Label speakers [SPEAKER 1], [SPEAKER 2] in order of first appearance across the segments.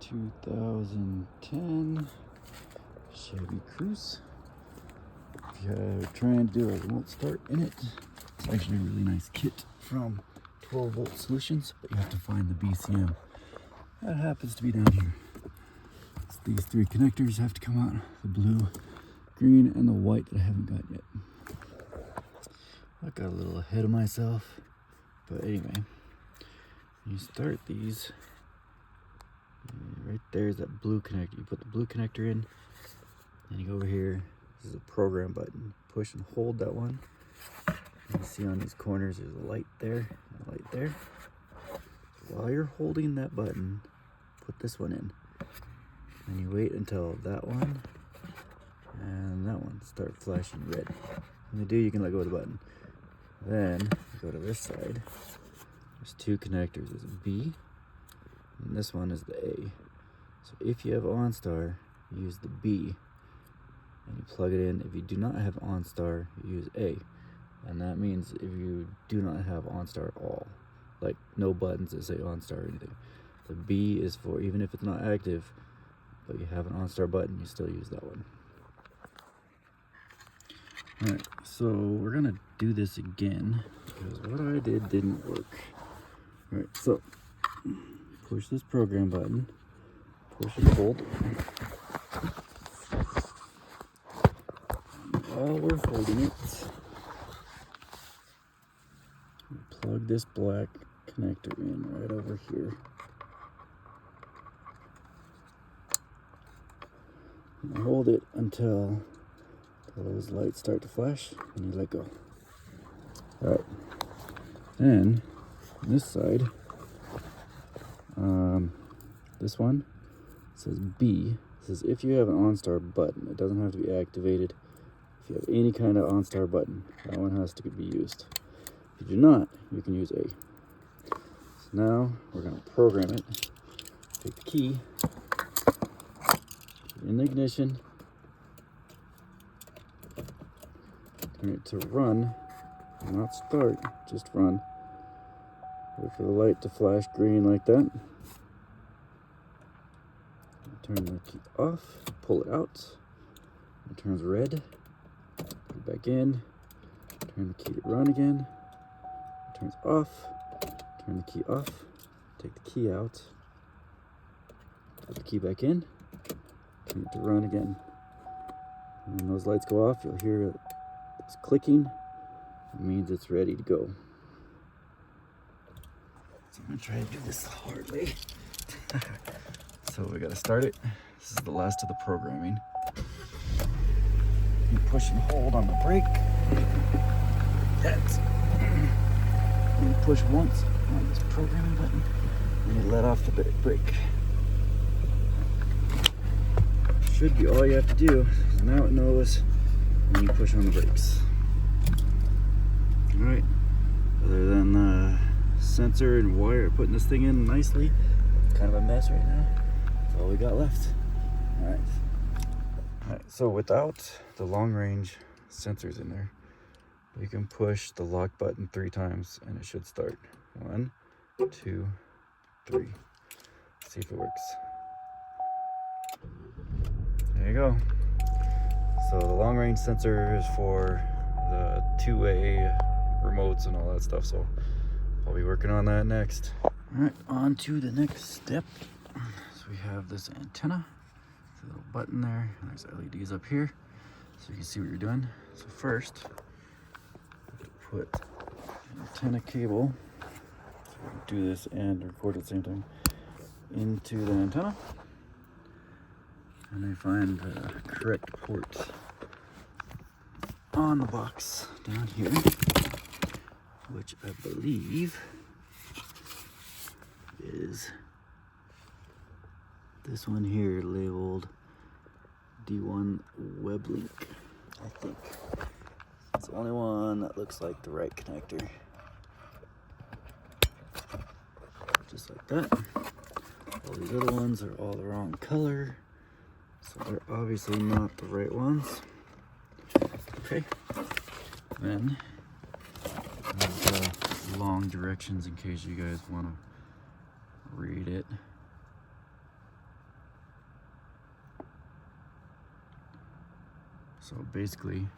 [SPEAKER 1] 2010 Chevy Cruise. If you're trying to do a remote start in it, it's actually a really nice kit from 12 Volt Solutions, but you have to find the BCM. That happens to be down here. So these three connectors have to come out, the blue, green, and the white that I haven't got yet. I got a little ahead of myself, but anyway, you start these. Right there's that blue connector. You put the blue connector in, and you go over here. This is a program button. Push and hold that one. You see on these corners there's a light there, a light there. While you're holding that button, put this one in. And you wait until that one and that one start flashing red. When they do, you can let go of the button. Then you go to this side. There's two connectors. There's a B, and this one is the A. So if you have OnStar, you use the B and you plug it in. If you do not have OnStar, you use A. And that means if you do not have OnStar at all, like no buttons that say OnStar or anything, the B is for even if it's not active, but you have an OnStar button, you still use that one. Alright, so we're gonna do this again because what I did didn't work. Alright, so push this program button, push and hold. And while we're holding it, plug this black connector in right over here. And hold it until those lights start to flash and you let go. Alright, then on this side, this one says B. It says if you have an OnStar button, it doesn't have to be activated. If you have any kind of OnStar button, that one has to be used. If you do not, you can use A. So now we're going to program it. Take the key, in the ignition, turn it to run, not start, just run. Wait for the light to flash green like that. Turn the key off, pull it out. It turns red. Put it back in. Turn the key to run again. It turns off. Turn the key off. Take the key out. Put the key back in. Turn it to run again. And when those lights go off, you'll hear this clicking. It means it's ready to go. So I'm gonna try to do this the hard way. So we gotta start it. This is the last of the programming. You push and hold on the brake. That's. You push once on this programming button, and you let off the brake. Should be all you have to do. Now it knows when you push on the brakes. All right. Other than the sensor and wire, putting this thing in nicely. It's kind of a mess right now. That's all we got left. All right. So without the long range sensors in there, you can push the lock button 3 times and it should start. 1, 2, 3. See if it works. There you go. So the long range sensor is for the 2-way remotes and all that stuff. So I'll be working on that next. All right, on to the next step. So we have this antenna. There's a little button there. There's LEDs up here, so you can see what you're doing. So first, put an antenna cable. So we can do this and record at the same time into the antenna. And I find the correct port on the box down here, which I believe is this one here labeled D1 Web Link, I think. It's the only one that looks like the right connector. Just like that. All these other ones are all the wrong color, so they're obviously not the right ones. Okay, then there's long directions in case you guys want to read it. So basically,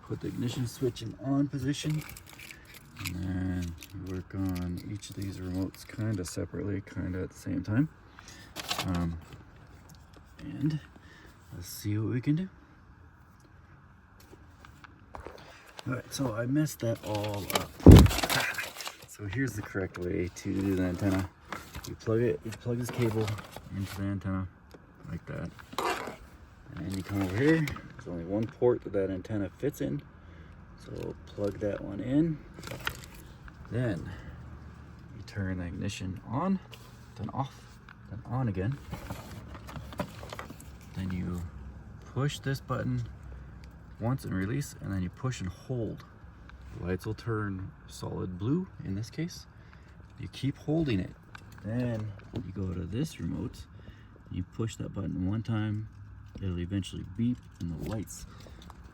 [SPEAKER 1] put the ignition switch in on position, and then you work on each of these remotes kind of separately, kind of at the same time. And let's see what we can do. Alright, so I messed that all up. So here's the correct way to do the antenna. You plug this cable into the antenna like that. And you come over here. There's only one port that antenna fits in. So plug that one in. Then you turn the ignition on, then off, then on again. Then you push this button once and release, and then you push and hold. The lights will turn solid blue in this case. You keep holding it. Then you go to this remote, you push that button one time, it'll eventually beep and the lights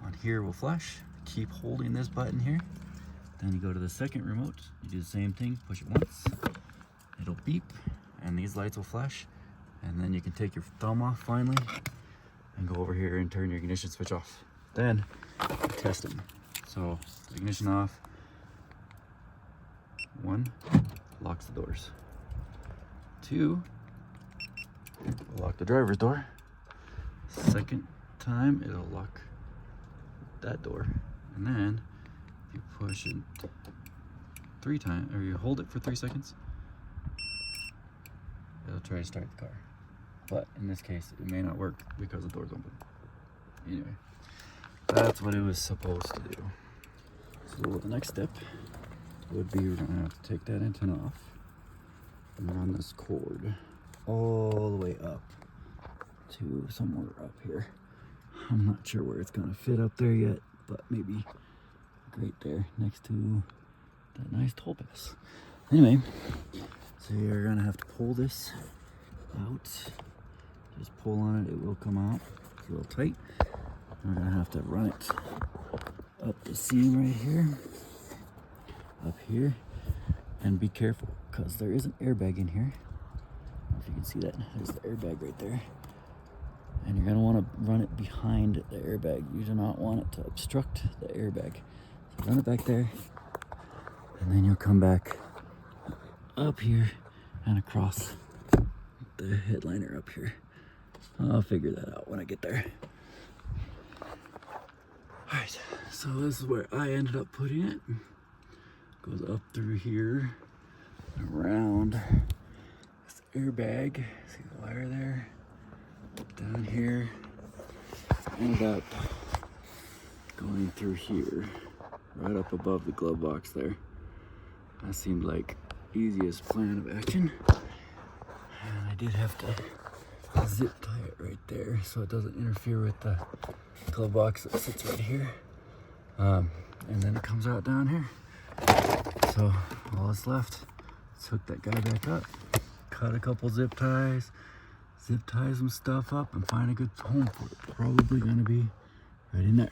[SPEAKER 1] on here will flash. Keep holding this button here. Then you go to the second remote, you do the same thing, push it once, it'll beep and these lights will flash. And then you can take your thumb off finally and go over here and turn your ignition switch off. Then you test them. So ignition off. 1, locks the doors. 2, lock the driver's door. Second time, it'll lock that door. And then you push it 3 times, or you hold it for 3 seconds, it'll try to start the car. But in this case, it may not work because the door's open. Anyway, that's what it was supposed to do. So the next step would be we're gonna have to take that antenna off and run this cord all the way up to somewhere up here. I'm not sure where it's gonna fit up there yet, but maybe right there next to that nice toll pass. Anyway, so you're gonna have to pull this out. Just pull on it, it will come out. It's a little tight. We're gonna have to run it up the seam right here, up here, and be careful because there is an airbag in here. I don't know if you can see that. There's the airbag right there. And you're gonna wanna run it behind the airbag. You do not want it to obstruct the airbag. So run it back there, and then you'll come back up here and across the headliner up here. I'll figure that out when I get there. Alright, so this is where I ended up putting it. Goes up through here, around this airbag. See the wire there? Down here. Ended up going through here, right up above the glove box there. That seemed like easiest plan of action. And I did have to zip tie it right there so it doesn't interfere with the glove box that sits right here. And then it comes out down here. So all that's left is hook that guy back up, cut a couple zip ties, zip tie some stuff up, and find a good home for it. Probably gonna be right in there.